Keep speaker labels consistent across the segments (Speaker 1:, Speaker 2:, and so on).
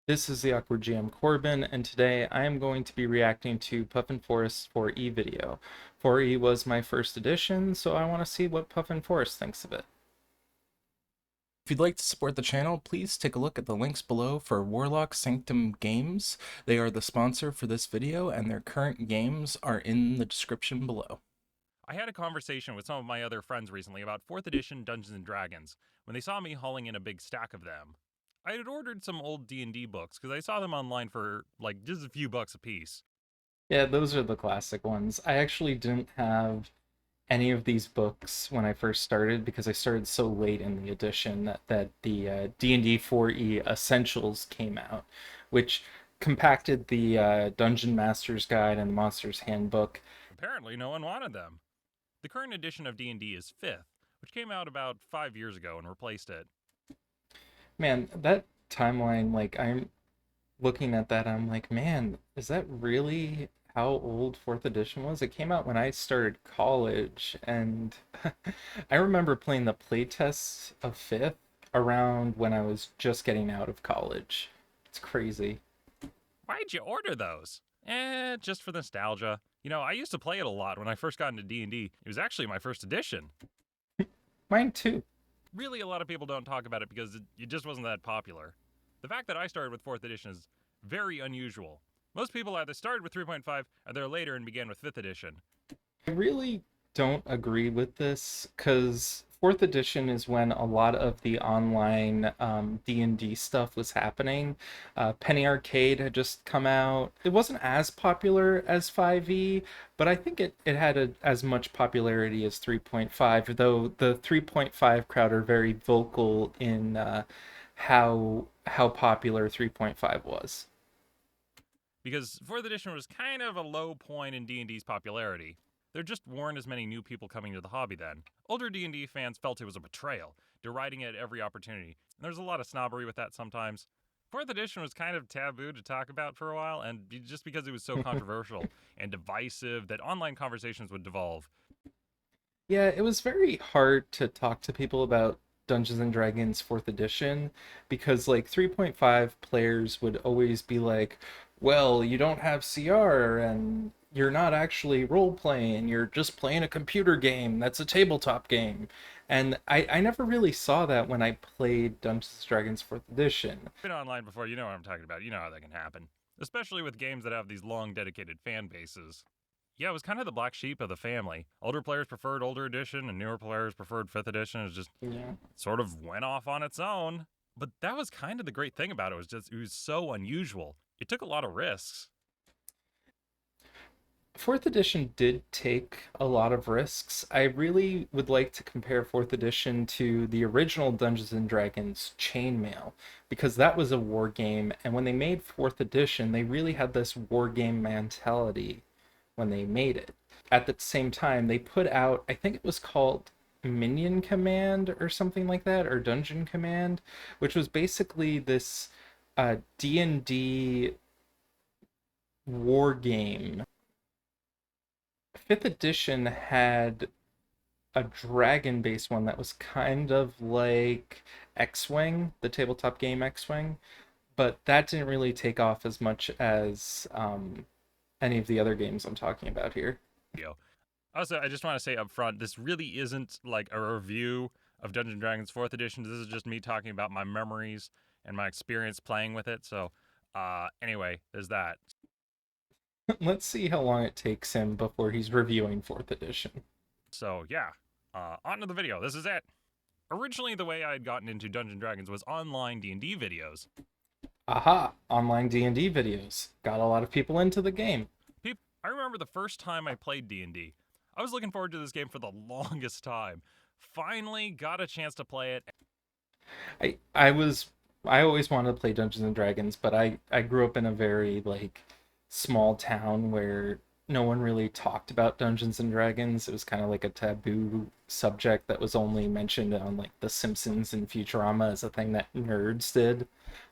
Speaker 1: This is the Awkward GM Corbin, and today I am going to be reacting to Puffin Forest 4E video. 4E was my first edition, so I want to see what Puffin Forest thinks of it. If you'd like to support the channel, please take a look at the links below for Warlock Sanctum Games. They are the sponsor for this video, and their current games are in the description below.
Speaker 2: I had a conversation with some of my other friends recently about 4th edition Dungeons & Dragons when they saw me hauling in a big stack of them. I had ordered some old D&D books because I saw them online for like just a few bucks a piece.
Speaker 1: Yeah, those are the classic ones. I actually didn't have any of these books when I first started because I started so late in the edition that the D&D 4E Essentials came out, which compacted the Dungeon Master's Guide and the Monster's Handbook.
Speaker 2: Apparently no one wanted them. The current edition of D&D is 5th, which came out about 5 years ago and replaced it.
Speaker 1: Man, that timeline, like I'm looking at that, I'm like, man, is that really how old fourth edition was? It came out when I started college, and I remember playing the playtests of fifth around when I was just getting out of college. It's crazy.
Speaker 2: Why'd you order those? Just for nostalgia. You know, I used to play it a lot when I first got into D&D. It was actually my first edition.
Speaker 1: Mine too.
Speaker 2: Really, a lot of people don't talk about it because it just wasn't that popular. The fact that I started with 4th edition is very unusual. Most people either started with 3.5 or they're later and began with 5th edition.
Speaker 1: I really don't agree with this because fourth edition is when a lot of the online D&D stuff was happening. Penny Arcade had just come out. It wasn't as popular as 5e, but I think it had as much popularity as 3.5, though the 3.5 crowd are very vocal in how popular 3.5 was.
Speaker 2: Because 4th edition was kind of a low point in D&D's popularity. There just weren't as many new people coming to the hobby then. Older D&D fans felt it was a betrayal, deriding it at every opportunity. And there's a lot of snobbery with that sometimes. 4th edition was kind of taboo to talk about for a while, and just because it was so controversial and divisive that online conversations would devolve.
Speaker 1: Yeah, it was very hard to talk to people about Dungeons and Dragons 4th edition because like 3.5 players would always be like, "Well, you don't have CR and you're not actually role playing, you're just playing a computer game. That's a tabletop game." And I never really saw that when I played Dungeons and Dragons 4th edition.
Speaker 2: Been online before, you know what I'm talking about. You know how that can happen. Especially with games that have these long dedicated fan bases. Yeah, it was kind of the black sheep of the family. Older players preferred older edition, and newer players preferred 5th edition. It just
Speaker 1: Yeah.
Speaker 2: sort of went off on its own. But that was kind of the great thing about it. It was so unusual. It took a lot of risks.
Speaker 1: Fourth edition did take a lot of risks. I really would like to compare fourth edition to the original Dungeons and Dragons Chainmail because that was a war game, and when they made fourth edition, they really had this war game mentality when they made it. At the same time, they put out, I think it was called Minion Command or something like that, or Dungeon Command, which was basically this D&D war game. Fifth edition had a dragon based one that was kind of like X-Wing, the tabletop game X-Wing, but that didn't really take off as much as any of the other games I'm talking about here.
Speaker 2: Also, I just want to say up front, this really isn't like a review of Dungeons and Dragons 4th edition. This is just me talking about my memories and my experience playing with it. So, anyway, there's that.
Speaker 1: Let's see how long it takes him before he's reviewing fourth edition.
Speaker 2: So, yeah, on to the video. This is it. Originally, the way I had gotten into Dungeons and Dragons was online D&D videos.
Speaker 1: Aha, online D&D videos. Got a lot of people into the game.
Speaker 2: I remember the first time I played D&D. I was looking forward to this game for the longest time. Finally got a chance to play it.
Speaker 1: I always wanted to play Dungeons and Dragons, but I grew up in a very like small town where no one really talked about Dungeons and Dragons. It was kind of like a taboo subject that was only mentioned on like The Simpsons and Futurama as a thing that nerds did.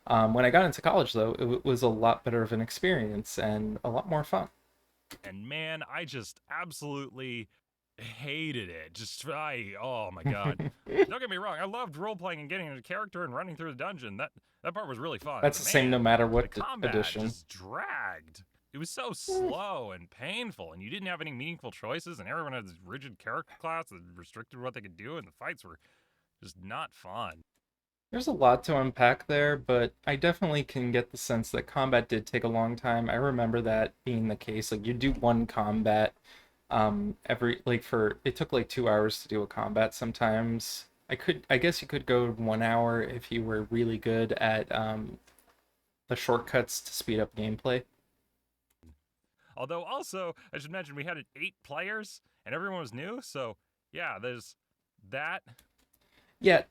Speaker 1: When I got into college, though, it was a lot better of an experience and a lot more fun.
Speaker 2: And man, I just absolutely hated it. Oh my god. Don't get me wrong, I loved role playing and getting into character and running through the dungeon. That part was really fun.
Speaker 1: That's
Speaker 2: But
Speaker 1: the same no
Speaker 2: man,
Speaker 1: matter
Speaker 2: the
Speaker 1: what
Speaker 2: combat
Speaker 1: edition.
Speaker 2: just dragged. It was so
Speaker 1: Eh,
Speaker 2: slow and painful, and you didn't have any meaningful choices, and everyone had this rigid character class that restricted what they could do, and the fights were just not fun.
Speaker 1: There's a lot to unpack there, but I definitely can get the sense that combat did take a long time. I remember that being the case. Like you do one combat every like for it took like 2 hours to do a combat sometimes. I guess you could go 1 hour if you were really good at the shortcuts to speed up gameplay.
Speaker 2: Although, also, I should mention we had 8 players, and everyone was new, so yeah, there's that.
Speaker 1: Yeah,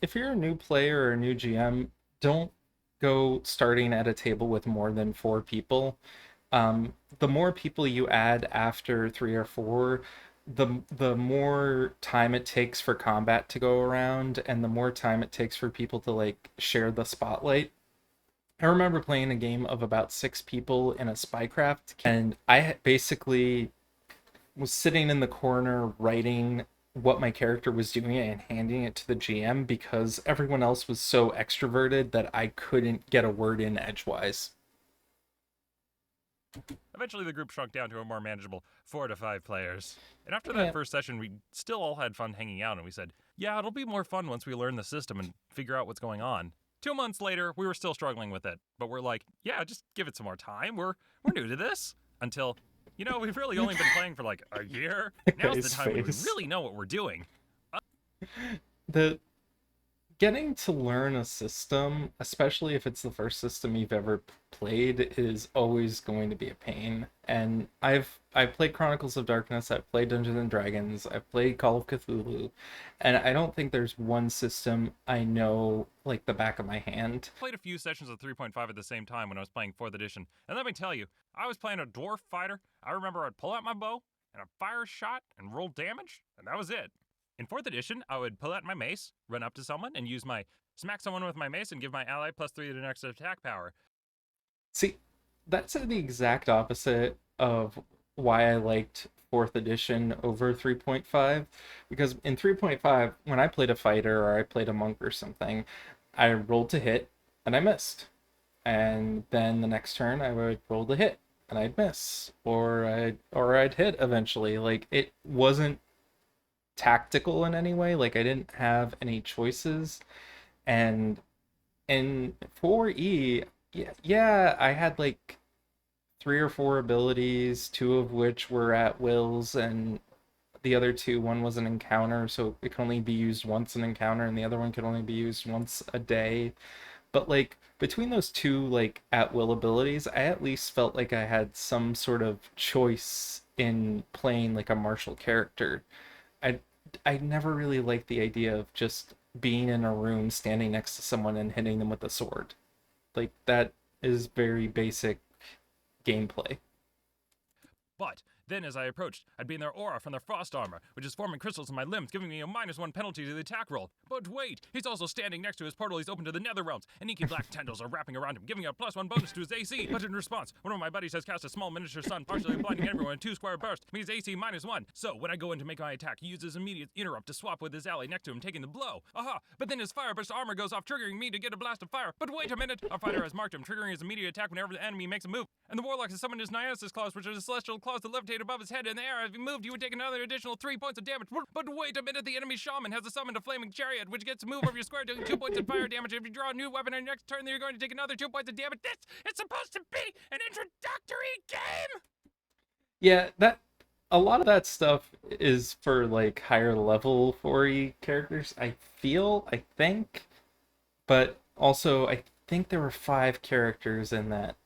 Speaker 1: if you're a new player or a new GM, don't go starting at a table with more than 4 people. The more people you add after 3 or 4, the more time it takes for combat to go around, and the more time it takes for people to like share the spotlight. I remember playing a game of about 6 people in a spycraft, and I basically was sitting in the corner writing what my character was doing and handing it to the GM because everyone else was so extroverted that I couldn't get a word in edgewise.
Speaker 2: Eventually, the group shrunk down to a more manageable 4 to 5 players. And after that
Speaker 1: Yeah.
Speaker 2: first session, we still all had fun hanging out, and we said, yeah, it'll be more fun once we learn the system and figure out what's going on. 2 months later, we were still struggling with it, but we're like, yeah, just give it some more time. We're new to this. Until, we've really only been playing for like a year.
Speaker 1: That
Speaker 2: Now's the
Speaker 1: guy's
Speaker 2: time when we
Speaker 1: face.
Speaker 2: really know what we're doing.
Speaker 1: The getting to learn a system, especially if it's the first system you've ever played, is always going to be a pain. And I've played Chronicles of Darkness, I've played Dungeons and Dragons, I've played Call of Cthulhu, and I don't think there's one system I know like the back of my hand.
Speaker 2: Played a few sessions of 3.5 at the same time when I was playing 4th edition, and let me tell you, I was playing a dwarf fighter. I remember I'd pull out my bow and I'd fire a shot and roll damage, and that was it. In 4th edition, I would pull out my mace, run up to someone, and use my smack someone with my mace and give my ally +3 to the next attack power.
Speaker 1: See, that's the exact opposite of why I liked fourth edition over 3.5. Because in 3.5, when I played a fighter or I played a monk or something, I rolled to hit and I missed. And then the next turn I would roll to hit and I'd miss. Or I'd hit eventually. Like it wasn't tactical in any way. Like I didn't have any choices. And in 4E, yeah, I had like 3 or 4 abilities, 2 of which were at wills, and the other two, one was an encounter, so it can only be used once an encounter, and the other one could only be used once a day. But like between those two like at will abilities, I at least felt like I had some sort of choice in playing like a martial character. I I never really liked the idea of just being in a room standing next to someone and hitting them with a sword. Like that is very basic gameplay.
Speaker 2: But then, as I approached, I'd be in their aura from their frost armor, which is forming crystals in my limbs, giving me a -1 penalty to the attack roll. But wait, he's also standing next to his portal he's open to the nether realms, and inky black tendrils are wrapping around him, giving a +1 bonus to his AC. But in response, one of my buddies has cast a small miniature sun, partially blinding everyone in 2 square bursts, means AC -1. So when I go in to make my attack, he uses immediate interrupt to swap with his ally next to him, taking the blow. Aha! But then his fireburst armor goes off, triggering me to get a blast of fire. But wait a minute! Our fighter has marked him, triggering his immediate attack whenever the enemy makes a move. And the warlock has summoned his Niasis claws, which are the celestial claws that levitate above his head in the air. If he moved, you would take another additional 3 points of damage. But wait a minute, the enemy shaman has summoned a flaming chariot, which gets to move over your square, doing 2 points of fire damage. If you draw a new weapon on your next turn, then you're going to take another 2 points of damage. This is supposed to be an introductory game!
Speaker 1: Yeah, that a lot of that stuff is for like higher level 4E characters, I think, but also I think there were 5 characters in that.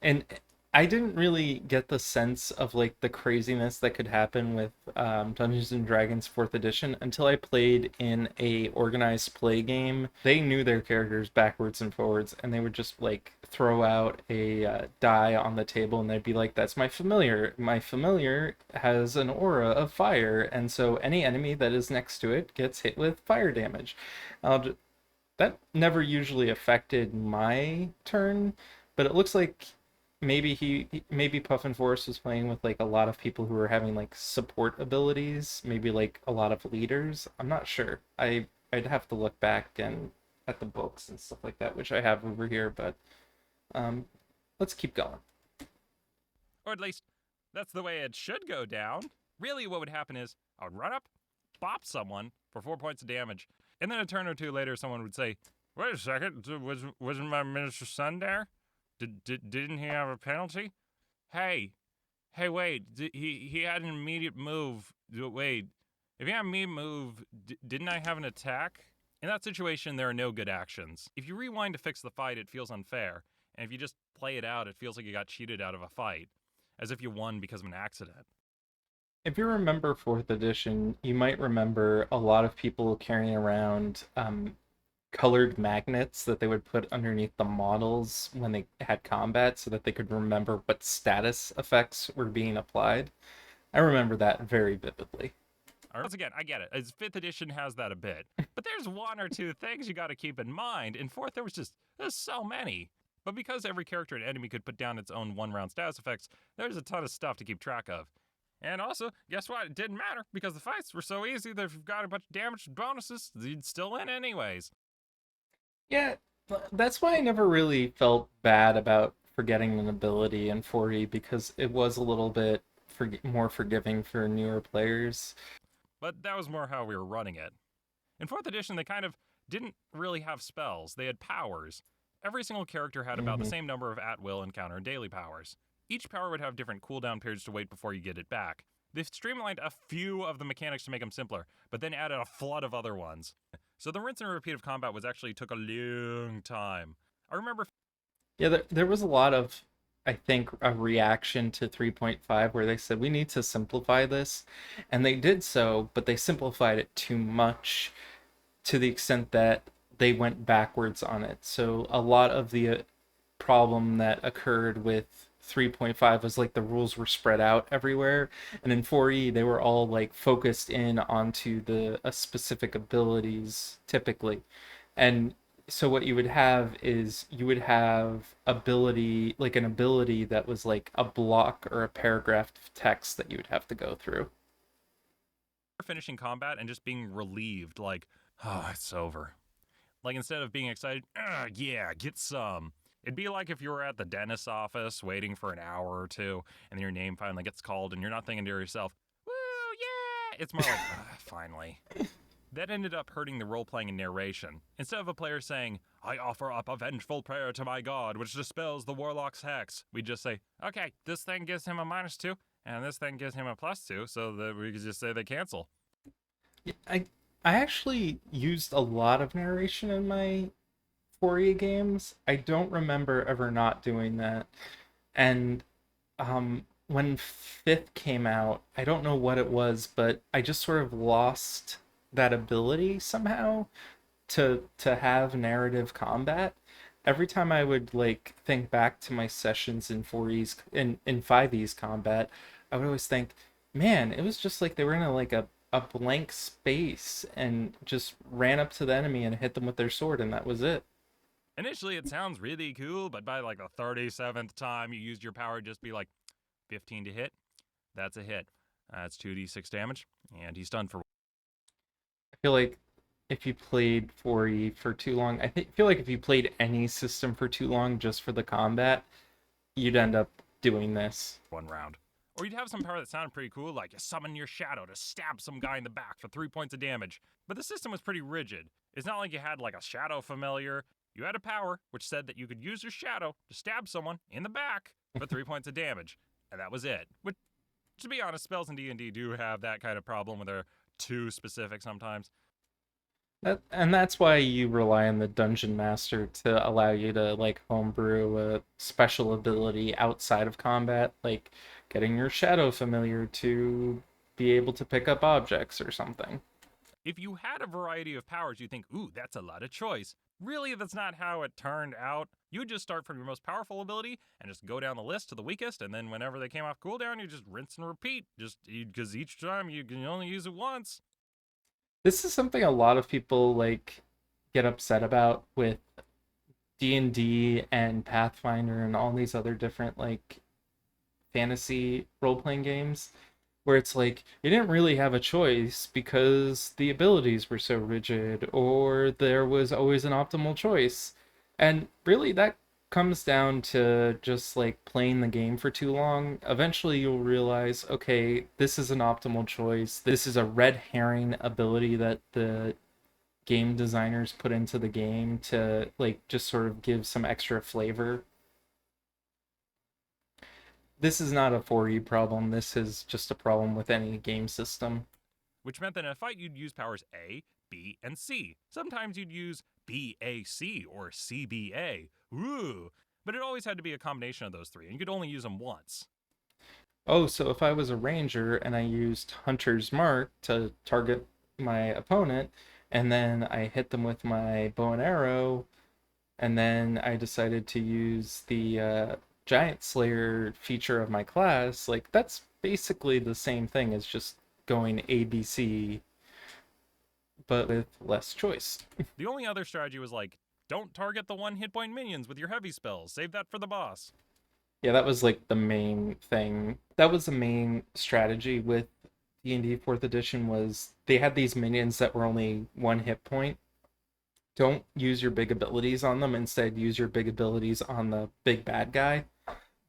Speaker 1: And I didn't really get the sense of like the craziness that could happen with Dungeons and Dragons Fourth Edition until I played in a organized play game. They knew their characters backwards and forwards, and they would just like throw out a die on the table, and they'd be like, "That's my familiar. My familiar has an aura of fire, and so any enemy that is next to it gets hit with fire damage." That never usually affected my turn, but it looks like maybe Puffin Forest was playing with like a lot of people who were having like support abilities, maybe like a lot of leaders. I'm not sure. I'd have to look back and at the books and stuff like that, which I have over here, but um let's keep going.
Speaker 2: Or at least, that's the way it should go down. Really, what would happen is I would run up, bop someone for 4 points of damage, and then a turn or two later, someone would say, "Wait a second, wasn't my minister's son there? Didn't he have a penalty? Hey, hey, wait, he had an immediate move. Wait, if he had an immediate move, didn't I have an attack?" In that situation, there are no good actions. If you rewind to fix the fight, it feels unfair. And if you just play it out, it feels like you got cheated out of a fight, as if you won because of an accident.
Speaker 1: If you remember fourth edition, you might remember a lot of people carrying around colored magnets that they would put underneath the models when they had combat so that they could remember what status effects were being applied. I remember that very vividly.
Speaker 2: Once again, I get it. As 5th edition has that a bit. But there's one or two things you gotta keep in mind. In 4th, there's so many. But because every character and enemy could put down its own 1 round status effects, there's a ton of stuff to keep track of. And also, guess what? It didn't matter because the fights were so easy that if you've got a bunch of damage bonuses, you'd still win anyways.
Speaker 1: Yeah, that's why I never really felt bad about forgetting an ability in 4E because it was a little bit more forgiving for newer players.
Speaker 2: But that was more how we were running it. In 4th edition, they kind of didn't really have spells, they had powers. Every single character had about the
Speaker 1: Hmm.
Speaker 2: same number of at will and counter and daily powers. Each power would have different cooldown periods to wait before you get it back. They've streamlined a few of the mechanics to make them simpler, but then added a flood of other ones. So the rinse and repeat of combat was actually took a long time. I remember.
Speaker 1: Yeah, there was a lot of, I think, a reaction to 3.5 where they said we need to simplify this, and they did so, but they simplified it too much to the extent that they went backwards on it. So a lot of the problem that occurred with 3.5 was like the rules were spread out everywhere, and in 4E they were all like focused in onto the specific abilities typically. And so what you would have is you would have ability, like an ability that was like a block or a paragraph of text that you would have to go through.
Speaker 2: Finishing combat and just being relieved, like, oh, it's over. Like, instead of being excited, yeah, get some. It'd be like if you were at the dentist's office waiting for an hour or two, and then your name finally gets called, and you're not thinking to yourself, woo, yeah! It's more like, finally. That ended up hurting the role playing and narration. Instead of a player saying, I offer up a vengeful prayer to my god, which dispels the warlock's hex, we'd just say, okay, this thing gives him a -2, and this thing gives him a +2, so that we could just say they cancel.
Speaker 1: I I actually used a lot of narration in my 4E games. I don't remember ever not doing that. And when fifth came out, I don't know what it was, but I just sort of lost that ability somehow to have narrative combat. Every time I would like think back to my sessions in 4E's in 5E's combat, I would always think, man, it was just like they were in a blank space and just ran up to the enemy and hit them with their sword and that was it.
Speaker 2: Initially, it sounds really cool, but by like the 37th time you used your power, just be like 15 to hit. That's a hit. That's 2d6 damage, and he's stunned for.
Speaker 1: I feel like if you played 4E for too long, feel like if you played any system for too long just for the combat, you'd end up doing this.
Speaker 2: 1 round. Or you'd have some power that sounded pretty cool, like you summon your shadow to stab some guy in the back for 3 points of damage. But the system was pretty rigid. It's not like you had like a shadow familiar. You had a power which said that you could use your shadow to stab someone in the back for 3 points of damage. And that was it. Which, to be honest, spells in D&D do have that kind of problem where they're too specific sometimes.
Speaker 1: That's why you rely on the dungeon master to allow you to like homebrew a special ability outside of combat, like getting your shadow familiar to be able to pick up objects or something.
Speaker 2: If you had a variety of powers, you'd think, ooh, that's a lot of choice. Really, that's not how it turned out. You would just start from your most powerful ability and just go down the list to the weakest, and then whenever they came off cooldown, you just rinse and repeat. Just because each time you can only use it once.
Speaker 1: This is something a lot of people like get upset about with D&D and Pathfinder and all these other different like fantasy role-playing games where it's like you didn't really have a choice because the abilities were so rigid or there was always an optimal choice. And really that comes down to just like playing the game for too long. Eventually you'll realize, okay, this is an optimal choice. This is a red herring ability that the game designers put into the game to like just sort of give some extra flavor. This is not a 4E problem. This is just a problem with any game system.
Speaker 2: which meant that in a fight you'd use powers A, B, and C. Sometimes you'd use BAC or CBA. Ooh. But it always had to be a combination of those three, and you could only use them once.
Speaker 1: Oh, so if I was a ranger and I used Hunter's Mark to target my opponent, and then I hit them with my bow and arrow, and then I decided to use the Giant Slayer feature of my class, like that's basically the same thing as just going ABC, but with less choice.
Speaker 2: The only other strategy was like, don't target the one hit point minions with your heavy spells, save that for the boss.
Speaker 1: Yeah, that was like the main thing. That was the main strategy with D&D 4th edition was they had these minions that were only one hit point. Don't use your big abilities on them. Instead, use your big abilities on the big bad guy.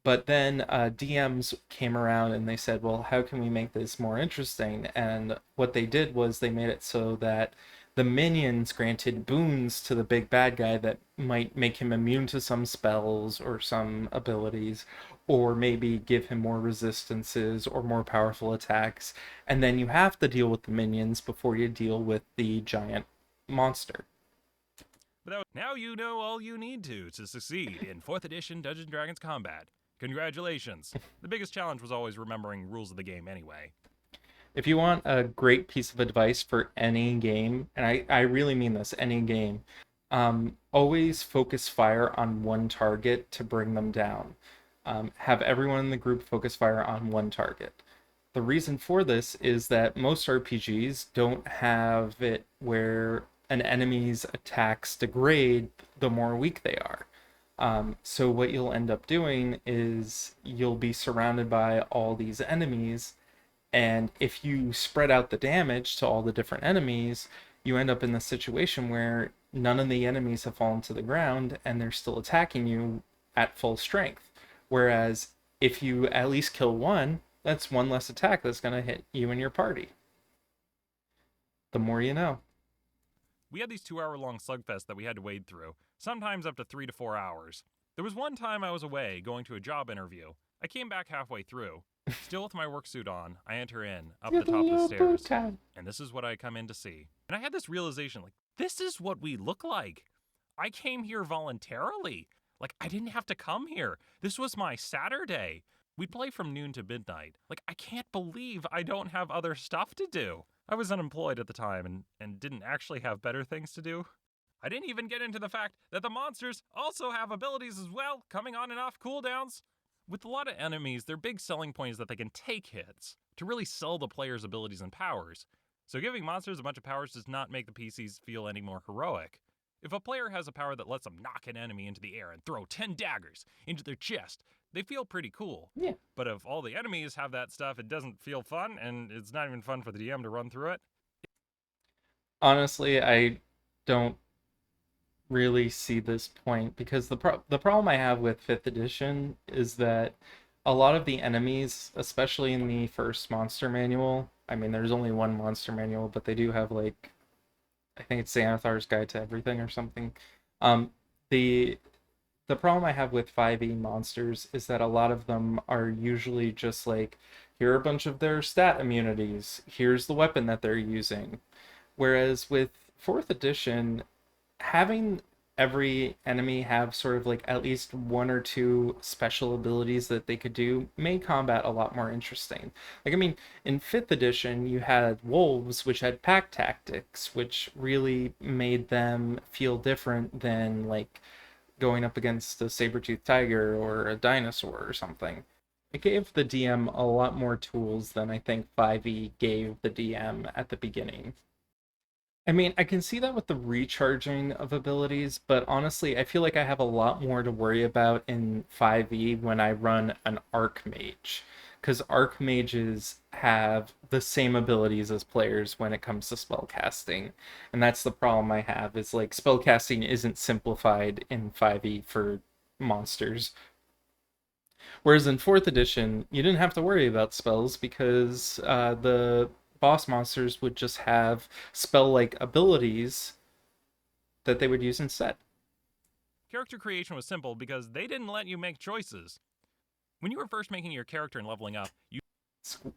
Speaker 1: But then DMs came around and they said, well, how can we make this more interesting? And what they did was they made it so that the minions granted boons to the big bad guy that might make him immune to some spells or some abilities, or maybe give him more resistances or more powerful attacks. And then you have to deal with the minions before you deal with the giant monster.
Speaker 2: But now you know all you need to succeed in 4th edition Dungeons & Dragons combat. Congratulations. The biggest challenge was always remembering rules of the game anyway.
Speaker 1: If you want a great piece of advice for any game, and I really mean this, any game, always focus fire on one target to bring them down. Have everyone in the group focus fire on one target. The reason for this is that most RPGs don't have it where an enemy's attacks degrade the more weak they are. So what you'll end up doing is you'll be surrounded by all these enemies, and if you spread out the damage to all the different enemies, you end up in the situation where none of the enemies have fallen to the ground and they're still attacking you at full strength. Whereas if you at least kill one, that's one less attack that's going to hit you and your party. The more you know.
Speaker 2: We had these 2-hour long slugfests that we had to wade through, sometimes up to 3 to 4 hours. There was one time I was away going to a job interview. I came back halfway through. Still with my work suit on, I enter in, up the top of the stairs, and this is what I come in to see. And I had this realization, like, this is what we look like. I came here voluntarily. Like, I didn't have to come here. This was my Saturday. We'd play from noon to midnight. Like, I can't believe I don't have other stuff to do. I was unemployed at the time and didn't actually have better things to do. I didn't even get into the fact that the monsters also have abilities as well, coming on and off cooldowns. With a lot of enemies, their big selling point is that they can take hits, to really sell the player's abilities and powers. So giving monsters a bunch of powers does not make the PCs feel any more heroic. If a player has a power that lets them knock an enemy into the air and throw 10 daggers into their chest, they feel pretty cool.
Speaker 1: Yeah.
Speaker 2: But if all the enemies have that stuff, it doesn't feel fun, and it's not even fun for the DM to run through it.
Speaker 1: Honestly, I don't really see this point because the problem I have with 5th edition is that a lot of the enemies, especially in the first monster manual, I mean there's only one monster manual, but they do have like I think it's Xanathar's Guide to Everything or something. Um, the the problem I have with 5e monsters is that a lot of them are usually just like here are a bunch of their stat immunities, here's the weapon that they're using. Whereas with 4th edition, having every enemy have sort of like at least one or two special abilities that they could do made combat a lot more interesting. Like, I mean, in 5th edition, you had wolves, which had pack tactics, which really made them feel different than like going up against a saber-toothed tiger or a dinosaur or something. It gave the DM a lot more tools than I think 5e gave the DM at the beginning. I mean, I can see that with the recharging of abilities, but honestly, I feel like I have a lot more to worry about in 5e when I run an Archmage. Because Archmages have the same abilities as players when it comes to spellcasting. And that's the problem I have, is like spellcasting isn't simplified in 5e for monsters. Whereas in 4th edition, you didn't have to worry about spells because the boss monsters would just have spell like abilities that they would use instead.
Speaker 2: Character creation was simple because they didn't let you make choices. When you were first making your character and leveling up, you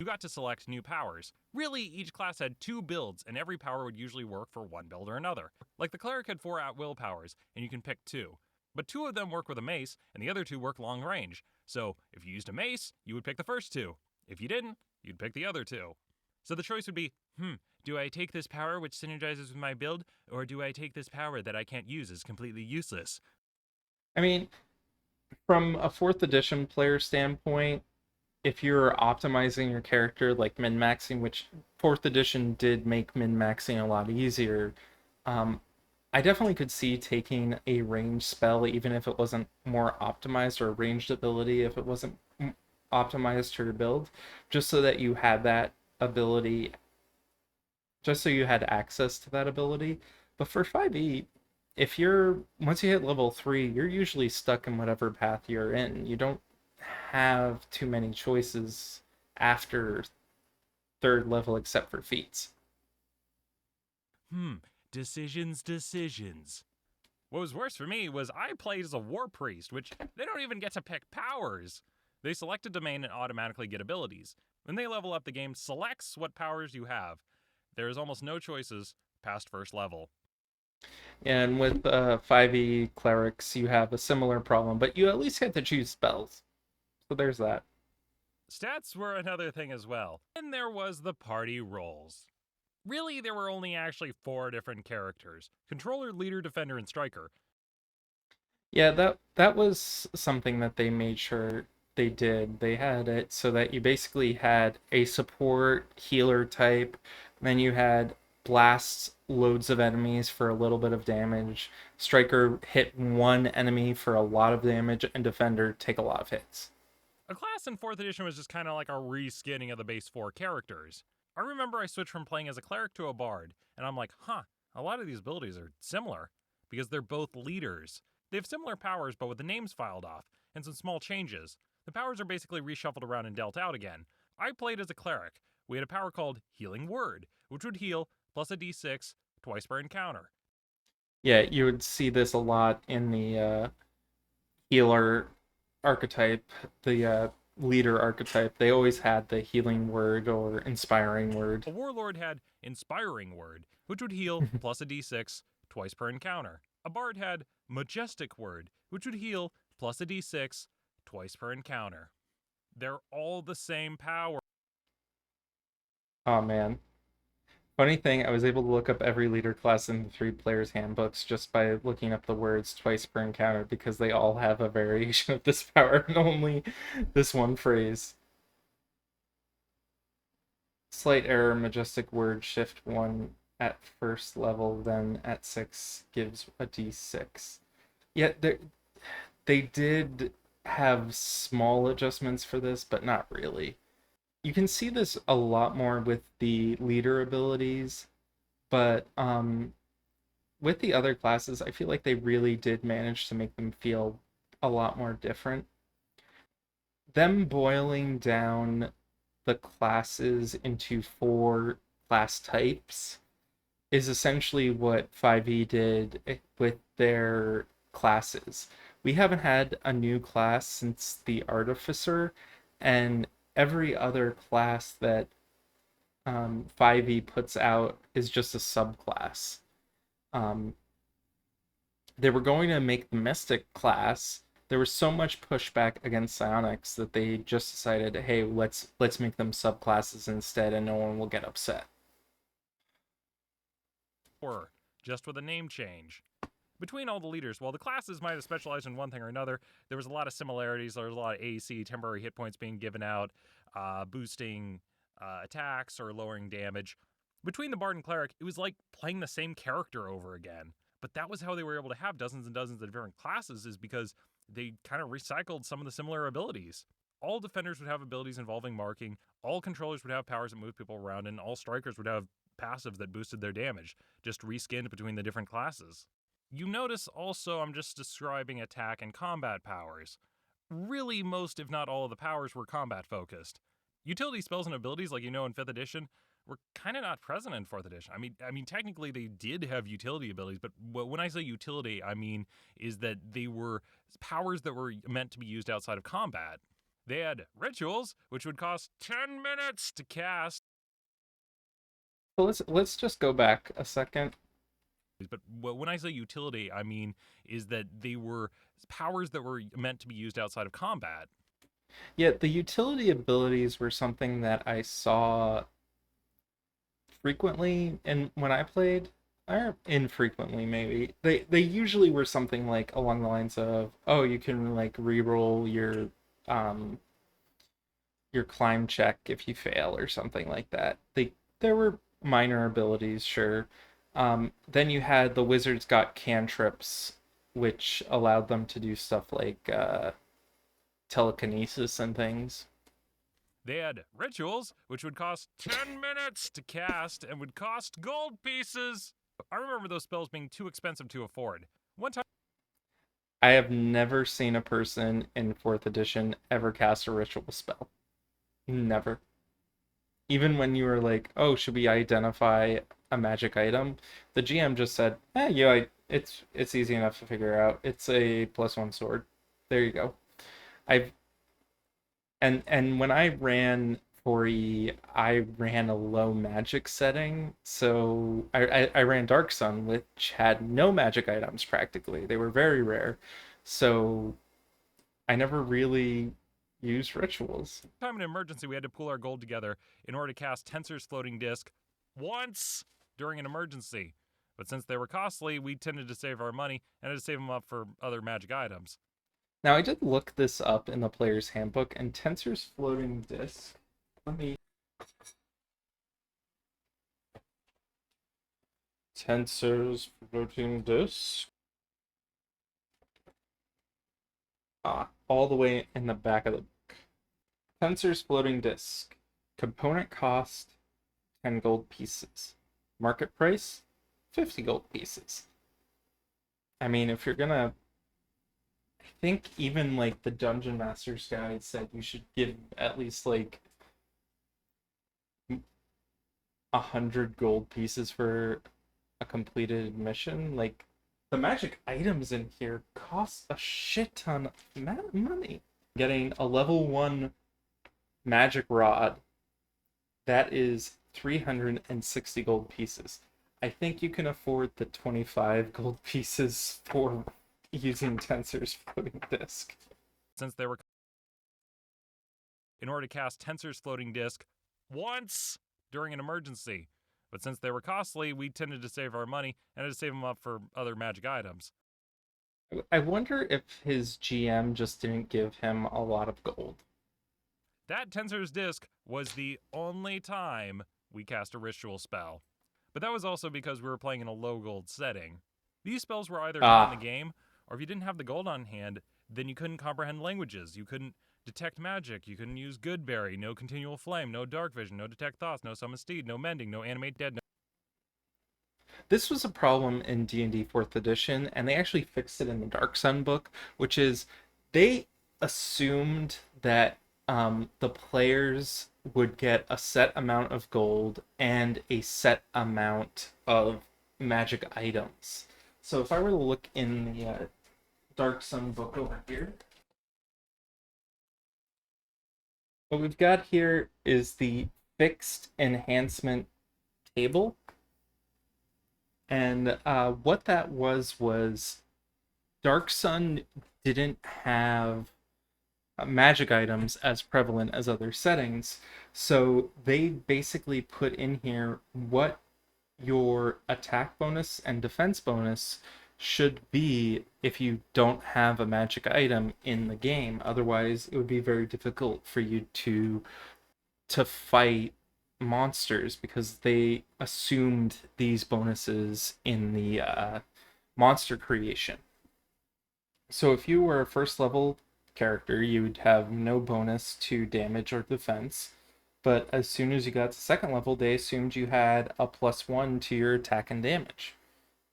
Speaker 2: got to select new powers. Really, each class had 2 builds, and every power would usually work for one build or another. Like the cleric had 4 at-will powers, and you can pick 2. But 2 of them work with a mace, and the other 2 work long range. So if you used a mace, you would pick the first 2. If you didn't, you'd pick the other 2. So the choice would be, do I take this power which synergizes with my build, or do I take this power that I can't use, is completely useless?
Speaker 1: I mean, from a 4th edition player standpoint, if you're optimizing your character like min maxing, which 4th edition did make min maxing a lot easier, um, I definitely could see taking a ranged spell, even if it wasn't more optimized, or a ranged ability if it wasn't optimized to your build, just so that you had that ability, just so you had access to that ability. But for 5e, if you're once you hit level 3, you're usually stuck in whatever path you're in. You don't have too many choices after 3rd level except for feats.
Speaker 2: Hmm, decisions. What was worse for me was I played as a war priest, which they don't even get to pick powers. They select a domain and automatically get abilities. When they level up, the game selects what powers you have. There is almost no choices past first level.
Speaker 1: And with 5e clerics, you have a similar problem, but you at least get to choose spells. So there's that.
Speaker 2: Stats were another thing as well. And there was the party roles. Really, there were only actually 4 different characters: controller, leader, defender, and striker.
Speaker 1: Yeah, that was something that they made sure they did. They had it so that you basically had a support healer type, then you had blasts loads of enemies for a little bit of damage. Striker hit one enemy for a lot of damage, and defender take a lot of hits.
Speaker 2: A class in 4th edition was just kind of like a reskinning of the base 4 characters. I remember I switched from playing as a cleric to a bard, and I'm like, a lot of these abilities are similar because they're both leaders. They have similar powers, but with the names filed off and some small changes. The powers are basically reshuffled around and dealt out again. I played as a cleric. We had a power called Healing Word, which would heal plus a d6 twice per encounter.
Speaker 1: Yeah, you would see this a lot in the healer archetype, the leader archetype. They always had the healing word or inspiring word.
Speaker 2: A warlord had Inspiring Word, which would heal plus a d6 twice per encounter. A bard had Majestic Word, which would heal plus a d6 twice per encounter. They're all the same power.
Speaker 1: Oh man. Funny thing, I was able to look up every leader class in the 3 players handbooks just by looking up the words twice per encounter because they all have a variation of this power and only this one phrase. Slight error, majestic word, shift 1 at first level, then at 6 gives a d6. Yet they did have small adjustments for this, but not really. You can see this a lot more with the leader abilities, but with the other classes, I feel like they really did manage to make them feel a lot more different. Them boiling down the classes into 4 class types is essentially what 5e did with their classes. We haven't had a new class since the Artificer, and every other class that 5e puts out is just a subclass. Um, they were going to make the Mystic class. There was so much pushback against psionics that they just decided, hey, let's make them subclasses instead, and no one will get upset.
Speaker 2: Just with a name change. Between all the leaders, while the classes might have specialized in one thing or another, there was a lot of similarities. There was a lot of AC, temporary hit points being given out, boosting attacks or lowering damage. Between the Bard and Cleric, it was like playing the same character over again. But that was how they were able to have dozens and dozens of different classes, is because they kind of recycled some of the similar abilities. All defenders would have abilities involving marking, all controllers would have powers that move people around, and all strikers would have passives that boosted their damage, just reskinned between the different classes. You notice also I'm just describing attack and combat powers. Really, most, if not all, of the powers were combat focused. Utility spells and abilities, like you know in 5th edition, were kind of not present in 4th edition. I mean, technically they did have utility abilities, but when I say utility, I mean is that they were powers that were meant to be used outside of combat. They had rituals, which would cost 10 minutes to cast.
Speaker 1: So let's just go back a second.
Speaker 2: But when I say utility, I mean is that they were powers that were meant to be used outside of combat.
Speaker 1: Yeah, the utility abilities were something that I saw frequently and when I played, or infrequently maybe. They usually were something like along the lines of, oh, you can like re-roll um your climb check if you fail or something like that. There were minor abilities, sure. Then you had the wizards got cantrips, which allowed them to do stuff like telekinesis and things.
Speaker 2: They had rituals, which would cost 10 minutes to cast and would cost gold pieces. I remember those spells being too expensive to afford. One time,
Speaker 1: I have never seen a person in fourth edition ever cast a ritual spell. Never. Even when you were like, oh, should we identify a magic item? The GM just said, yeah, it's easy enough to figure out. It's a +1 sword. There you go. I've and when I ran 4E, I ran a low magic setting. So I ran Dark Sun, which had no magic items practically. They were very rare. So I never really used rituals.
Speaker 2: time in an emergency, we had to pool our gold together in order to cast Tensor's floating disc once during an emergency. But since they were costly, we tended to save our money and had to save them up for other magic items.
Speaker 1: Now I did look this up in the player's handbook, and Tensor's floating disk. Let me. Tensor's floating disk. All the way in the back of the book. Tensor's floating disk. Component cost 10 gold pieces. Market price 50 gold pieces. I mean, if you're gonna, I think even like the Dungeon Master's Guide said you should give at least like 100 gold pieces for a completed mission. Like, the magic items in here cost a shit ton of money. Getting a level 1 magic rod, that is 360 gold pieces. I think you can afford the 25 gold pieces for using Tensor's floating disk.
Speaker 2: Since they were in order to cast Tensor's floating disc once during an emergency. But since they were costly, we tended to save our money and had to save them up for other magic items.
Speaker 1: I wonder if his GM just didn't give him a lot of gold.
Speaker 2: That Tensor's disc was the only time we cast a ritual spell. But that was also because we were playing in a low gold setting. These spells were either not in the game, or if you didn't have the gold on hand, then you couldn't comprehend languages. You couldn't detect magic. You couldn't use Goodberry. No continual flame. No dark vision. No detect thoughts. No summon steed. No mending. No animate dead. No...
Speaker 1: This was a problem in D&D 4th edition, and they actually fixed it in the Dark Sun book, which is they assumed that the players would get a set amount of gold and a set amount of magic items. So if I were to look in the Dark Sun book over here, what we've got here is the fixed enhancement table. And what that was Dark Sun didn't have magic items as prevalent as other settings. So they basically put in here what your attack bonus and defense bonus should be if you don't have a magic item in the game. Otherwise, it would be very difficult for you to fight monsters because they assumed these bonuses in the monster creation. So if you were a first level character, you would have no bonus to damage or defense. But as soon as you got to second level, they assumed you had a +1 to your attack and damage.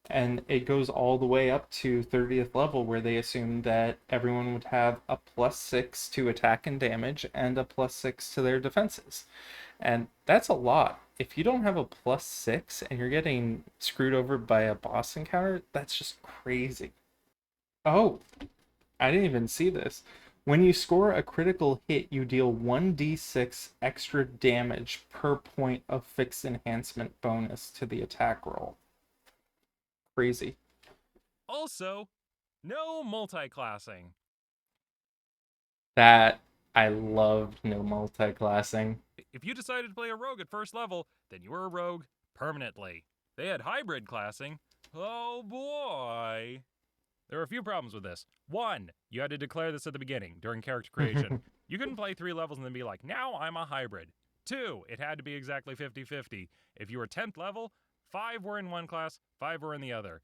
Speaker 1: And it goes all the way up to 30th level where they assumed that everyone would have a +6 to attack and damage and a +6 to their defenses. And that's a lot. If you don't have a +6 and you're getting screwed over by a boss encounter, that's just crazy. Oh, I didn't even see this. When you score a critical hit, you deal 1d6 extra damage per point of fixed enhancement bonus to the attack roll. Crazy.
Speaker 2: Also, no multiclassing.
Speaker 1: That I loved no multiclassing.
Speaker 2: If you decided to play a rogue at first level, then you were a rogue permanently. They had hybrid classing. Oh boy. There were a few problems with this. One, you had to declare this at the beginning during character creation. You couldn't play 3 levels and then be like, now I'm a hybrid. Two, it had to be exactly 50-50. If you were 10th level, 5 were in one class, 5 were in the other.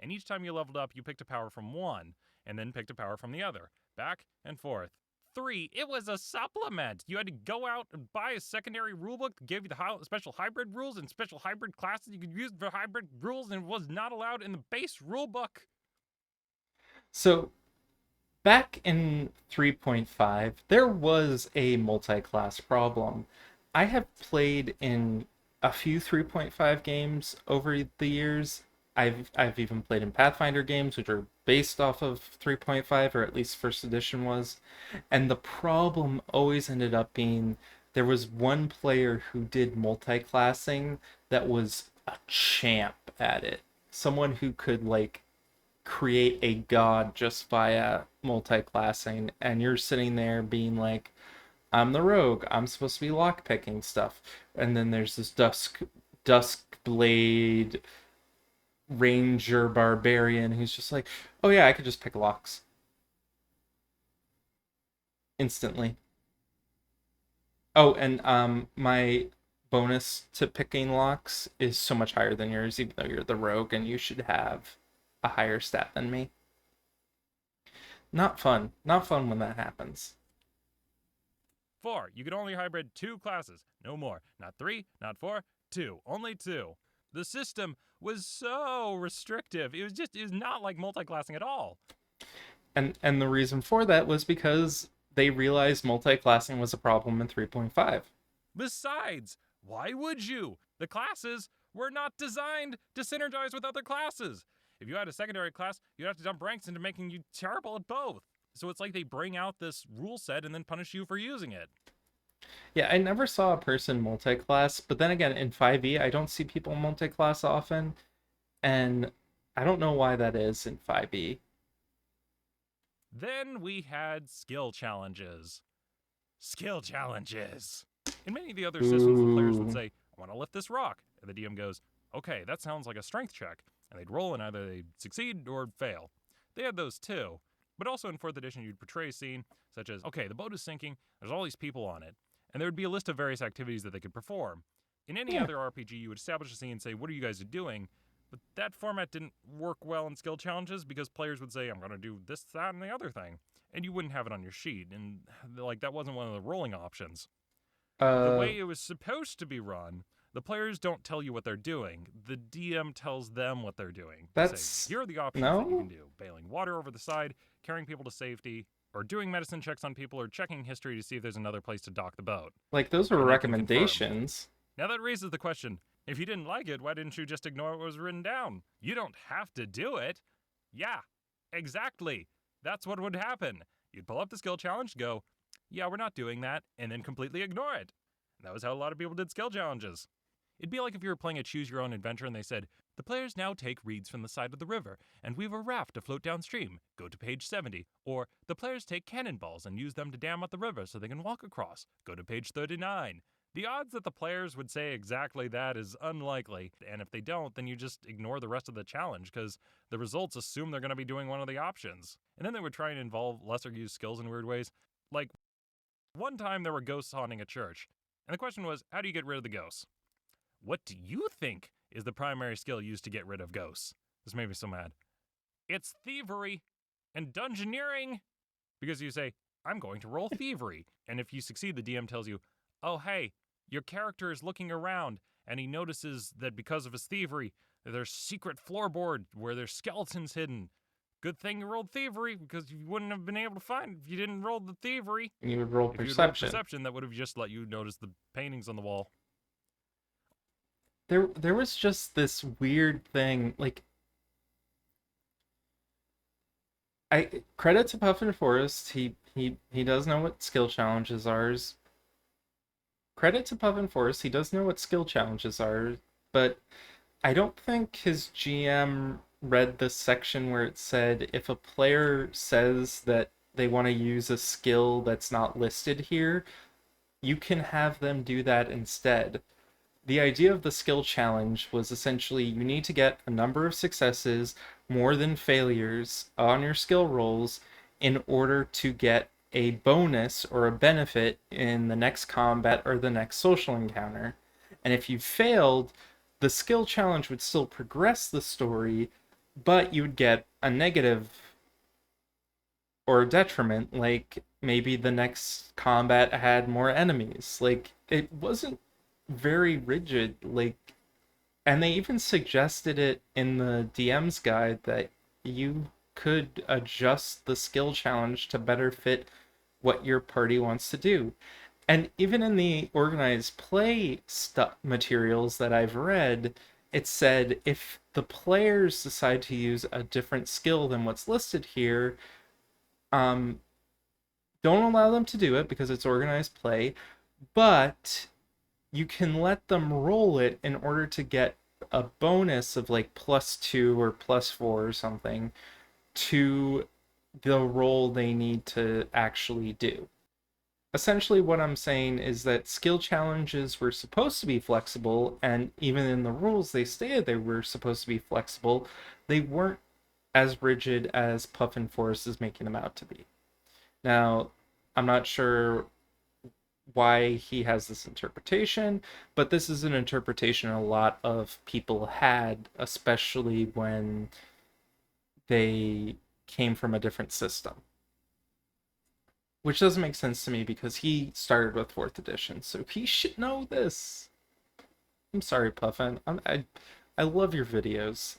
Speaker 2: And each time you leveled up, you picked a power from one, and then picked a power from the other. Back and forth. 3, it was a supplement. You had to go out and buy a secondary rulebook that gave you the special hybrid rules and special hybrid classes you could use for hybrid rules, and was not allowed in the base rulebook.
Speaker 1: So back in 3.5, there was a multi-class problem. I have played in a few 3.5 games over the years. I've even played in Pathfinder games, which are based off of 3.5, or at least first edition was. And the problem always ended up being there was one player who did multi-classing that was a champ at it. Someone who could like create a god just via multi-classing, and you're sitting there being like, I'm the rogue, I'm supposed to be lockpicking stuff, and then there's this dusk blade ranger barbarian who's just like, oh yeah, I could just pick locks instantly. Oh, and my bonus to picking locks is so much higher than yours, even though you're the rogue and you should have a higher stat than me. Not fun. Not fun when that happens.
Speaker 2: 4, you could only hybrid 2 classes. No more. Not 3, not 4, 2. Only 2. The system was so restrictive. It was not like multiclassing at all.
Speaker 1: And the reason for that was because they realized multi-classing was a problem in 3.5.
Speaker 2: Besides, why would you? The classes were not designed to synergize with other classes. If you had a secondary class, you'd have to dump ranks into making you terrible at both. So it's like they bring out this rule set and then punish you for using it.
Speaker 1: Yeah, I never saw a person multi-class, but then again, in 5e, I don't see people multi-class often, and I don't know why that is in 5e.
Speaker 2: Then we had skill challenges. Skill challenges. In many of the other systems, the players would
Speaker 1: Ooh.
Speaker 2: say, I want to lift this rock. And the DM goes, okay, that sounds like a strength check. And they'd roll and either they'd succeed or fail. They had those too. But also in 4th edition, you'd portray a scene such as, okay, the boat is sinking, there's all these people on it. And there would be a list of various activities that they could perform. In any
Speaker 1: Yeah.
Speaker 2: other RPG, you would establish a scene and say, what are you guys doing? But that format didn't work well in skill challenges because players would say, I'm going to do this, that, and the other thing. And you wouldn't have it on your sheet. And like that wasn't one of the rolling options. The
Speaker 1: Uh,
Speaker 2: way it was supposed to be run, the players don't tell you what they're doing. The DM tells them what they're doing. They say,
Speaker 1: that's
Speaker 2: here are the options that you
Speaker 1: no.
Speaker 2: can do. Bailing water over the side, carrying people to safety, or doing medicine checks on people, or checking history to see if there's another place to dock the boat.
Speaker 1: Like those were
Speaker 2: And they can confirm.
Speaker 1: recommendations.
Speaker 2: Now that raises the question, if you didn't like it, why didn't you just ignore what was written down? You don't have to do it. Yeah, exactly. That's what would happen. You'd pull up the skill challenge, go, yeah, we're not doing that, and then completely ignore it. And that was how a lot of people did skill challenges. It'd be like if you were playing a choose your own adventure and they said, the players now take reeds from the side of the river and weave a raft to float downstream. Go to page 70. Or the players take cannonballs and use them to dam up the river so they can walk across. Go to page 39. The odds that the players would say exactly that is unlikely, and if they don't, then you just ignore the rest of the challenge because the results assume they're going to be doing one of the options. And then they would try and involve lesser used skills in weird ways. Like, one time there were ghosts haunting a church, And the question was, how do you get rid of the ghosts? What do you think is the primary skill used to get rid of ghosts? This made me so mad. It's thievery and dungeoneering. Because you say, I'm going to roll thievery. And if you succeed, the DM tells you, oh, hey, your character is looking around and he notices that because of his thievery, there's secret floorboard where there's skeletons hidden. Good thing you rolled thievery because you wouldn't have been able to find if you didn't roll the thievery.
Speaker 1: You would roll
Speaker 2: If you'd rolled
Speaker 1: perception.
Speaker 2: perception, that would have just let you notice the paintings on the wall.
Speaker 1: There was just this weird thing, like, I credit to Puffin Forest. He does know what skill challenges are. Credit to Puffin Forest. He does know what skill challenges are, but I don't think his GM read the section where it said if a player says that they want to use a skill that's not listed here, you can have them do that instead. The idea of the skill challenge was essentially you need to get a number of successes more than failures on your skill rolls in order to get a bonus or a benefit in the next combat or the next social encounter. And if you failed, the skill challenge would still progress the story, but you would get a negative or a detriment, like maybe the next combat had more enemies. Like, it wasn't very rigid, like, and they even suggested it in the DM's guide that you could adjust the skill challenge to better fit what your party wants to do. And even in the organized play stuff materials that I've read, it said if the players decide to use a different skill than what's listed here, um, don't allow them to do it because it's organized play, but you can let them roll it in order to get a bonus of like +2 or +4 or something to the roll they need to actually do. Essentially, what I'm saying is that skill challenges were supposed to be flexible, and even in the rules they stated they were supposed to be flexible. They weren't as rigid as Puffin Forest is making them out to be. Now, I'm not sure why he has this interpretation, but this is an interpretation a lot of people had, especially when they came from a different system. Which doesn't make sense to me because he started with 4th edition, so he should know this. I'm sorry, Puffin. I love your videos.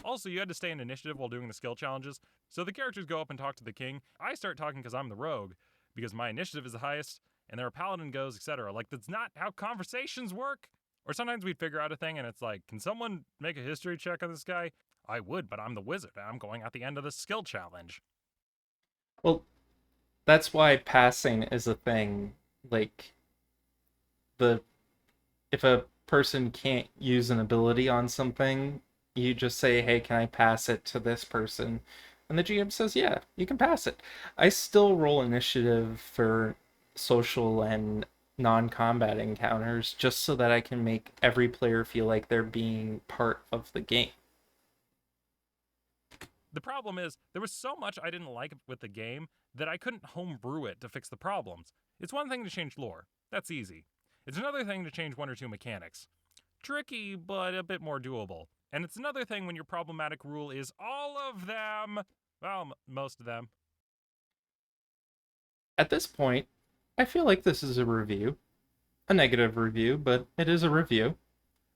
Speaker 2: Also, you had to stay in initiative while doing the skill challenges, so the characters go up and talk to the king. I start talking because I'm the rogue, because my initiative is the highest, and there are paladin goes, etc. Like, that's not how conversations work. Or sometimes we'd figure out a thing and it's like, can someone make a history check on this guy? I would, but I'm the wizard, and I'm going at the end of the skill challenge.
Speaker 1: Well, that's why passing is a thing. Like, the if a person can't use an ability on something, you just say, hey, can I pass it to this person? And the GM says, yeah, you can pass it. I still roll initiative for social and non-combat encounters just so that I can make every player feel like they're being part of the game.
Speaker 2: The problem is, there was so much I didn't like with the game that I couldn't homebrew it to fix the problems. It's one thing to change lore. That's easy. It's another thing to change 1 or 2 mechanics. Tricky, but a bit more doable. And it's another thing when your problematic rule is all of them. Well, most of them.
Speaker 1: At this point, I feel like this is a review. A negative review, but it is a review.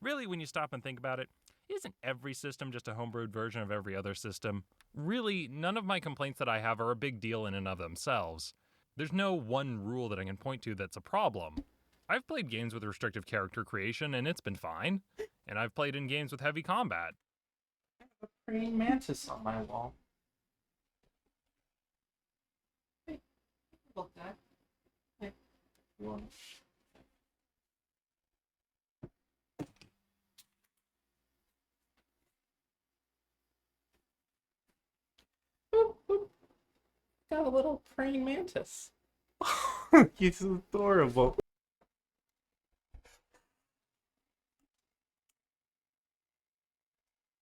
Speaker 2: Really, when you stop and think about it, isn't every system just a homebrewed version of every other system? Really, none of my complaints that I have are a big deal in and of themselves. There's no one rule that I can point to that's a problem. I've played games with restrictive character creation and it's been fine. And I've played in games with heavy combat.
Speaker 1: I have a praying mantis on my wall. Hey, look at that. Hey, one. Boop, boop. Got a little praying mantis. He's adorable.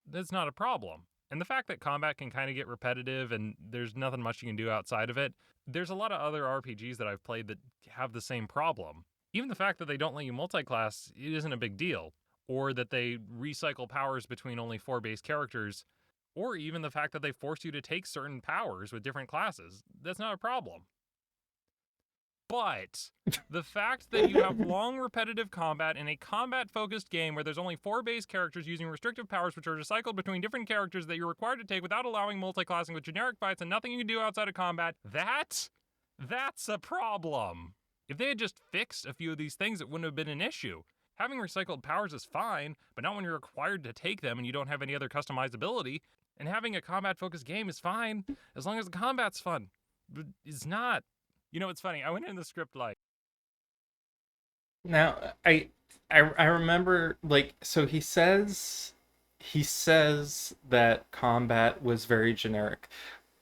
Speaker 2: That's not a problem. And the fact that combat can kind of get repetitive and there's nothing much you can do outside of it, there's a lot of other RPGs that I've played that have the same problem. Even the fact that they don't let you multiclass, it isn't a big deal. Or that they recycle powers between only 4 base characters, or even the fact that they force you to take certain powers with different classes. That's not a problem. But the fact that you have long repetitive combat in a combat focused game where there's only 4 base characters using restrictive powers which are recycled between different characters that you're required to take without allowing multiclassing with generic fights and nothing you can do outside of combat, that's a problem. If they had just fixed a few of these things, it wouldn't have been an issue. Having recycled powers is fine, but not when you're required to take them and you don't have any other customizability. And having a combat focused game is fine as long as the combat's fun. But it's not. You know, it's funny. I went in the script like,
Speaker 1: Now, I remember, like, so he says that combat was very generic,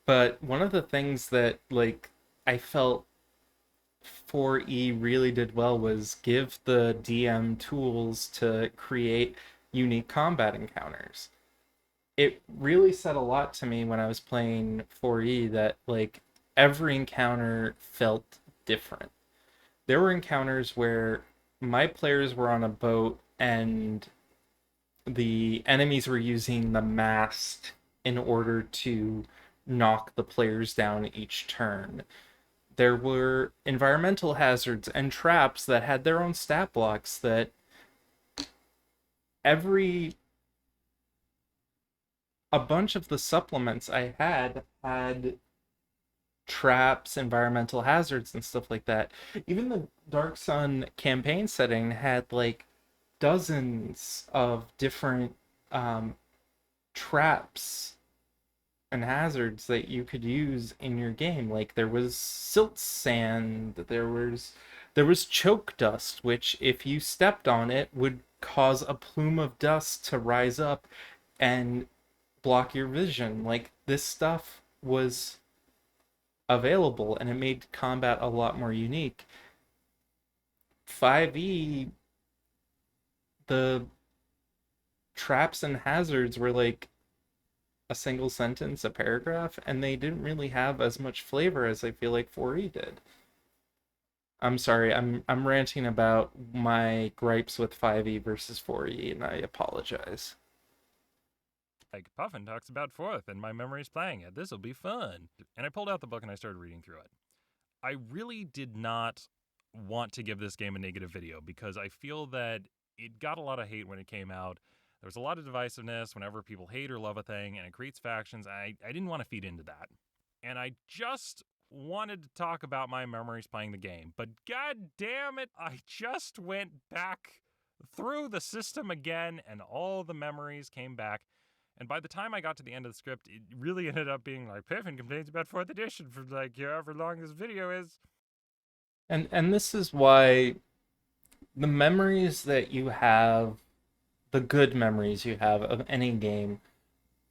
Speaker 1: but one of the things that, like, I felt 4E really did well was give the DM tools to create unique combat encounters. It really said a lot to me when I was playing 4E that, like, every encounter felt different. There were encounters where my players were on a boat and the enemies were using the mast in order to knock the players down each turn. There were environmental hazards and traps that had their own stat blocks that every a bunch of the supplements I had traps, environmental hazards, and stuff like that. Even the Dark Sun campaign setting had like dozens of different um, traps and hazards that you could use in your game. Like there was silt sand, there was choke dust, which if you stepped on it would cause a plume of dust to rise up and block your vision. Like this stuff was available and it made combat a lot more unique. 5e, the traps and hazards were like a single sentence, a paragraph, and they didn't really have as much flavor as I feel like 4e did. I'm sorry, I'm ranting about my gripes with 5e versus 4e, and I apologize.
Speaker 2: Puffin talks about fourth and my memories playing it. This'll be fun. And I pulled out the book and I started reading through it. I really did not want to give this game a negative video because I feel that it got a lot of hate when it came out. There was a lot of divisiveness whenever people hate or love a thing, and it creates factions. I didn't want to feed into that. And I just wanted to talk about my memories playing the game. But god damn it, I just went back through the system again, and all the memories came back. And by the time I got to the end of the script, it really ended up being like, Puffin complains about 4th edition for like however long this video is.
Speaker 1: And this is why the memories that you have, the good memories you have of any game,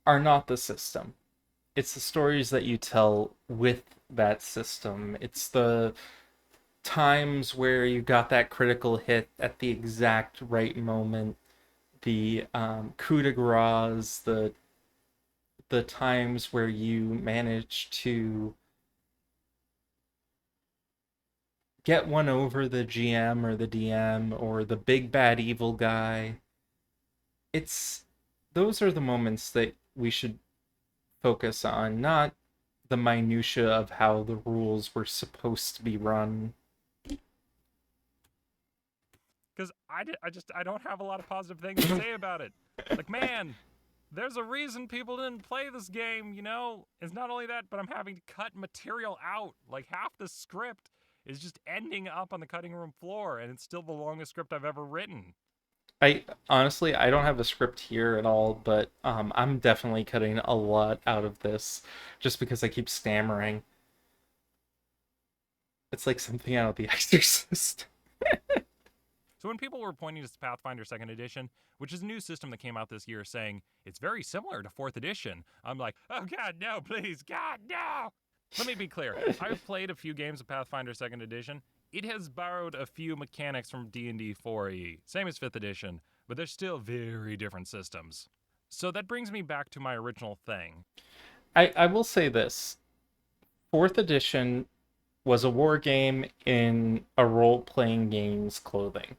Speaker 1: are not the system. It's the stories that you tell with that system. It's the times where you got that critical hit at the exact right moment, the coup de grace, the times where you manage to get one over the GM or the DM or the big bad evil guy. It's those are the moments that we should focus on, not the minutia of how the rules were supposed to be run.
Speaker 2: Because I don't have a lot of positive things to say about it. Like, man, there's a reason people didn't play this game, you know? It's not only that, but I'm having to cut material out. Like, half the script is just ending up on the cutting room floor, and it's still the longest script I've ever written.
Speaker 1: I honestly I don't have a script here at all, but I'm definitely cutting a lot out of this just because I keep stammering. It's like something out of The Exorcist.
Speaker 2: So when people were pointing to Pathfinder 2nd Edition, which is a new system that came out this year, saying it's very similar to 4th Edition, I'm like, oh god, no, please, god, no! Let me be clear. I've played a few games of Pathfinder 2nd Edition. It has borrowed a few mechanics from D&D 4e, same as 5th Edition, but they're still very different systems. So that brings me back to my original thing.
Speaker 1: I will say this. Fourth edition was a war game in a role-playing game's clothing.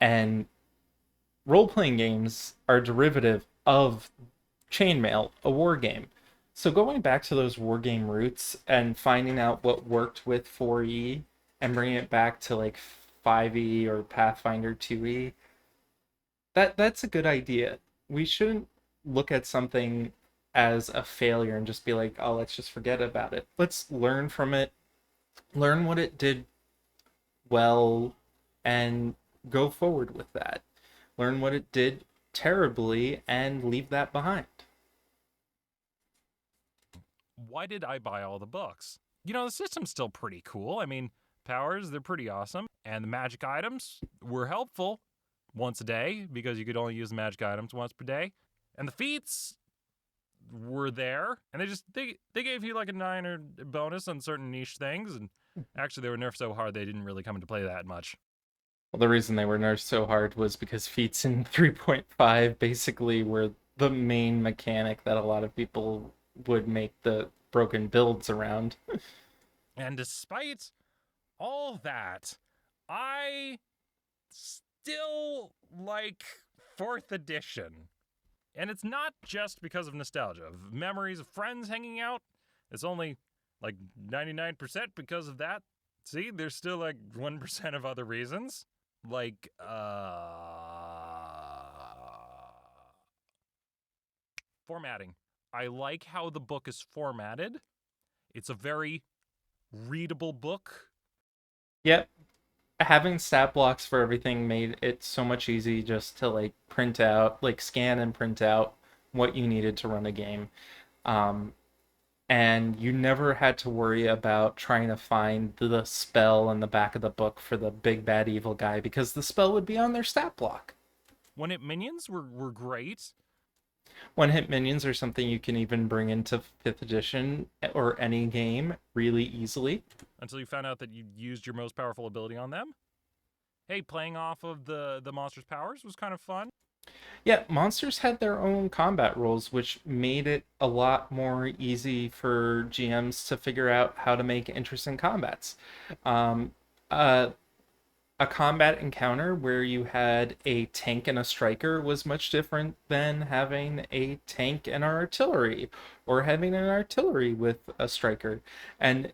Speaker 1: And role-playing games are derivative of chainmail, a war game. So going back to those war game roots and finding out what worked with 4E and bringing it back to like 5E or Pathfinder 2E, that's a good idea. We shouldn't look at something as a failure and just be like, "Oh, let's just forget about it." Let's learn from it, learn what it did well, and go forward with that. Learn what it did terribly and leave that behind.
Speaker 2: Why did I buy all the books? The system's still pretty cool. I mean, powers, they're pretty awesome. And the magic items were helpful once a day because you could only use the magic items once per day. And the feats were there, and they gave you like a 9 or bonus on certain niche things, and actually they were nerfed so hard they didn't really come into play that much.
Speaker 1: Well, the reason they were nerfed so hard was because feats in 3.5 basically were the main mechanic that a lot of people would make the broken builds around.
Speaker 2: And despite all that, I still like 4th edition. And it's not just because of nostalgia, of memories of friends hanging out. It's only like 99% because of that. See, there's still like 1% of other reasons. Like, formatting. I like how the book is formatted. It's a very readable book.
Speaker 1: Yep, having stat blocks for everything made it so much easy just to like print out, like scan and print out what you needed to run a game. Um, and you never had to worry about trying to find the spell in the back of the book for the big bad evil guy because the spell would be on their stat block.
Speaker 2: One hit minions were great.
Speaker 1: One hit minions are something you can even bring into 5th edition or any game really easily.
Speaker 2: Until you found out that you used your most powerful ability on them. Hey, playing off of the monster's powers was kind of fun.
Speaker 1: Yeah, monsters had their own combat rules, which made it a lot more easy for GMs to figure out how to make interesting combats. Um, uh, a combat encounter where you had a tank and a striker was much different than having a tank and artillery, or having an artillery with a striker. And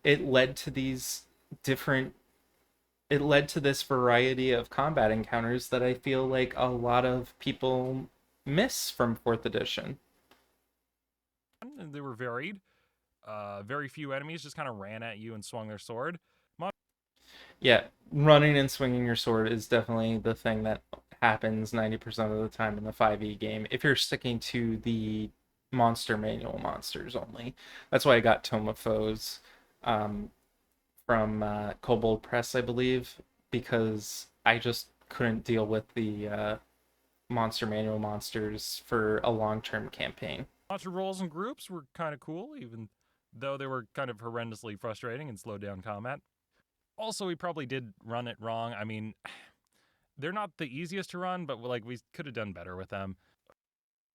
Speaker 1: different it led to this variety of combat encounters that I feel like a lot of people miss from 4th edition.
Speaker 2: And they were varied. Very few enemies just kind of ran at you and swung their sword.
Speaker 1: Yeah, running and swinging your sword is definitely the thing that happens 90% of the time in the 5e game if you're sticking to the monster manual monsters only. That's why I got Tome of Foes um, from Kobold Press, I believe, because I just couldn't deal with the monster manual monsters for a long-term campaign.
Speaker 2: Monster rolls and groups were kind of cool, even though they were kind of horrendously frustrating and slowed down combat. Also, we probably did run it wrong. I mean, they're not the easiest to run, but like we could have done better with them.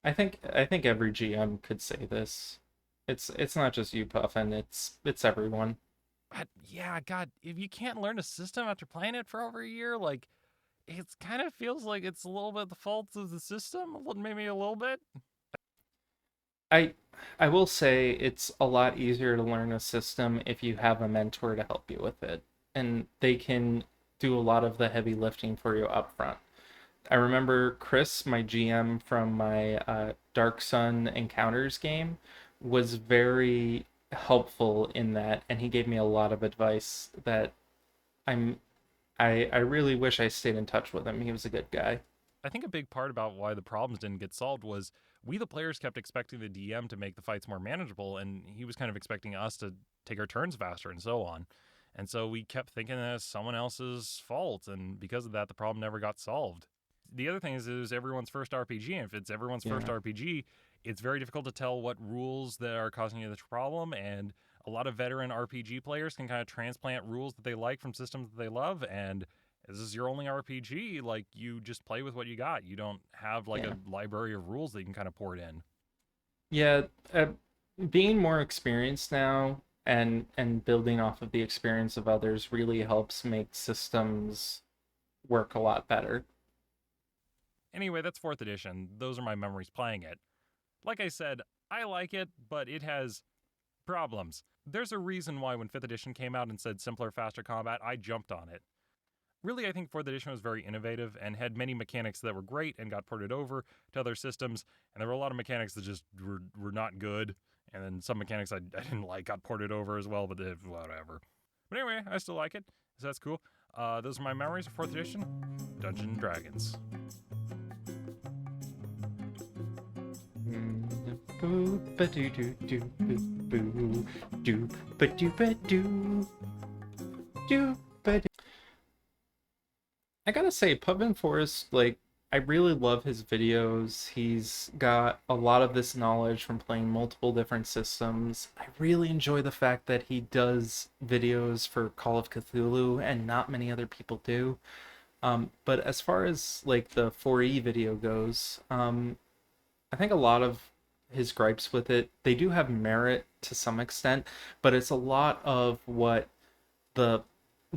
Speaker 1: I think every GM could say this. It's not just you, Puffin. It's everyone.
Speaker 2: But yeah, God, if you can't learn a system after playing it for over a year, like it kind of feels like it's a little bit the fault of the system, maybe a little bit.
Speaker 1: I I will say it's a lot easier to learn a system if you have a mentor to help you with it, and they can do a lot of the heavy lifting for you up front. I remember Chris, my GM from my Dark Sun Encounters game, was very helpful in that, and he gave me a lot of advice that I'm I really wish I stayed in touch with him. He was a good guy.
Speaker 2: I think a big part about why the problems didn't get solved was we, the players, kept expecting the DM to make the fights more manageable, and he was kind of expecting us to take our turns faster and so on. And so we kept thinking that it's someone else's fault, and because of that, the problem never got solved. The other thing is, it was everyone's first RPG, and if it's everyone's first
Speaker 1: Yeah.
Speaker 2: RPG, it's very difficult to tell what rules that are causing you the problem, and a lot of veteran RPG players can kind of transplant rules that they like from systems that they love, and this is your only RPG, like you just play with what you got. You don't have like
Speaker 1: Yeah.
Speaker 2: a library of rules that you can kind of port in.
Speaker 1: Yeah, being more experienced now and building off of the experience of others really helps make systems work a lot better.
Speaker 2: Anyway, that's 4th edition. Those are my memories playing it. Like I said, I like it, but it has problems. There's a reason why when 5th edition came out and said simpler, faster combat, I jumped on it. Really, I think 4th edition was very innovative and had many mechanics that were great and got ported over to other systems, and there were a lot of mechanics that just were not good, and then some mechanics I didn't like got ported over as well, but whatever. But anyway, I still like it, so that's cool. Those are my memories of 4th edition, Dungeons and Dragons.
Speaker 1: Boo ba doo doo doo boo boo doo ba doo ba doo doo ba doo. I gotta say, Puffin Forest, like, I really love his videos. He's got a lot of this knowledge from playing multiple different systems. I really enjoy the fact that he does videos for Call of Cthulhu, and not many other people do. But as far as like the 4E video goes, I think a lot of his gripes with it, they do have merit to some extent, but it's a lot of what the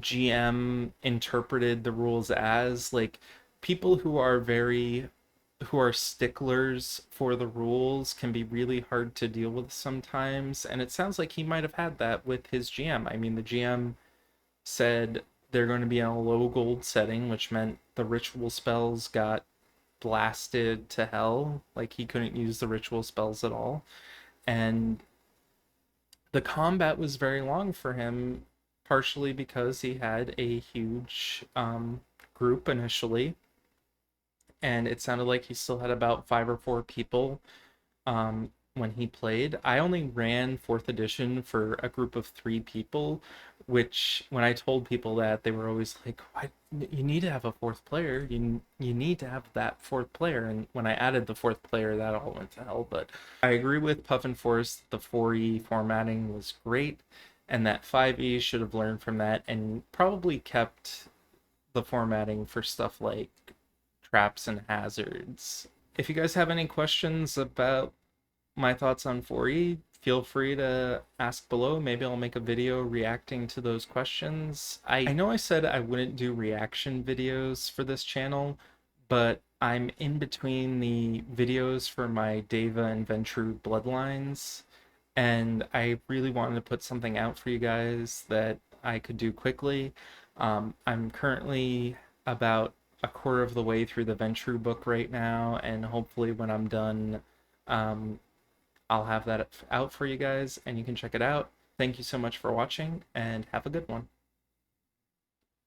Speaker 1: GM interpreted the rules as. Like, people who are sticklers for the rules can be really hard to deal with sometimes, and it sounds like he might have had that with his GM. I mean, the GM said they're going to be in a low gold setting, which meant the ritual spells got blasted to hell. Like, he couldn't use the ritual spells at all. And the combat was very long for him, partially because he had a huge group initially. And it sounded like he still had about 5 or 4 people when he played. I only ran 4th edition for a group of 3 people, which when I told people that, they were always like, "Why? You need to have a fourth player. You need to have that fourth player." And when I added the fourth player, that all went to hell. But I agree with Puffin Forest. The 4E formatting was great, and that 5E should have learned from that and probably kept the formatting for stuff like traps and hazards. If you guys have any questions about my thoughts on 4E, feel free to ask below. Maybe I'll make a video reacting to those questions. I know I said I wouldn't do reaction videos for this channel, but I'm in between the videos for my Deva and Ventru Bloodlines, and I really wanted to put something out for you guys that I could do quickly. I'm currently about a quarter of the way through the Ventru book right now, and hopefully when I'm done, um, I'll have that out for you guys and you can check it out. Thank you so much for watching and have a good one.